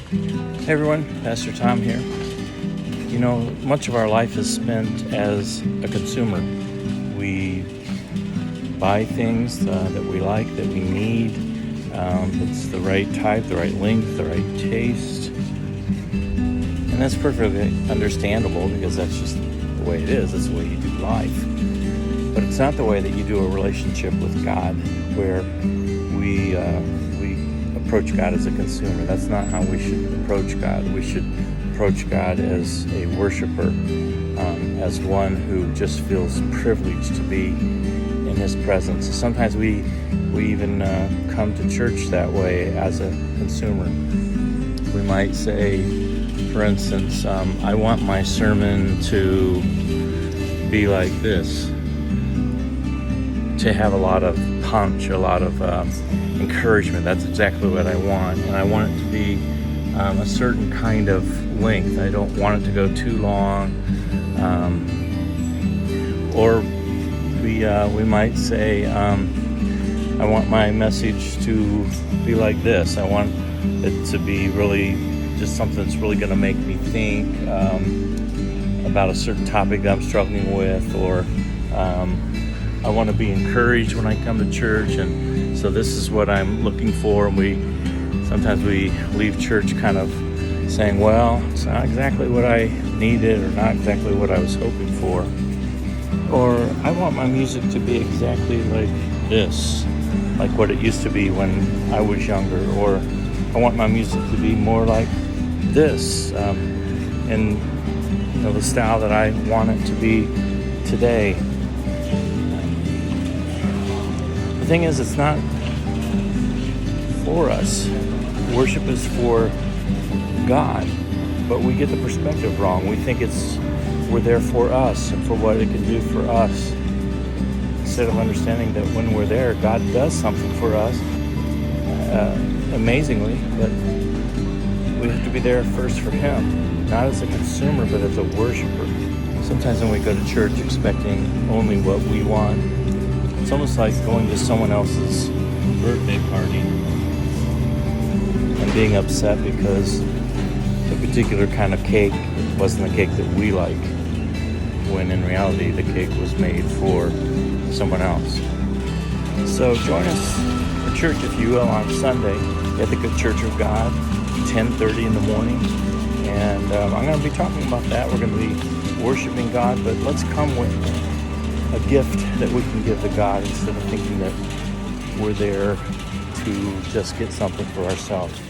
Hey everyone, Pastor Tom here. You know, much of our life is spent as a consumer. We buy things that we like, that we need. It's the right type, the right length, the right taste. And that's perfectly understandable because that's just the way it is. That's the way you do life. But it's not the way that you do a relationship with God where we approach God as a consumer. That's not how we should approach God. We should approach God as a worshiper, as one who just feels privileged to be in His presence. Sometimes we even come to church that way as a consumer. We might say, for instance, I want my sermon to be like this, to have a lot of punch, a lot of encouragement. That's exactly what I want, and I want it to be a certain kind of length. I don't want it to go too long, or we might say, I want my message to be like this. I want it to be really just something that's really going to make me think about a certain topic that I'm struggling with, or I want to be encouraged when I come to church, and so this is what I'm looking for. And sometimes we leave church kind of saying, well, it's not exactly what I needed, or not exactly what I was hoping for. Or I want my music to be exactly like this, like what it used to be when I was younger. Or I want my music to be more like this, in the style that I want it to be today. The thing is, it's not for us. Worship is for God, but we get the perspective wrong. We think we're there for us and for what it can do for us, instead of understanding that when we're there, God does something for us, amazingly, but we have to be there first for Him, not as a consumer, but as a worshiper. Sometimes when we go to church expecting only what we want, it's almost like going to someone else's birthday party and being upset because a particular kind of cake wasn't the cake that we like, when in reality the cake was made for someone else. So join us for church, if you will, on Sunday at the Good Church of God, 10:30 in the morning. And I'm going to be talking about that. We're going to be worshiping God, but let's come with a gift that we can give to God instead of thinking that we're there to just get something for ourselves.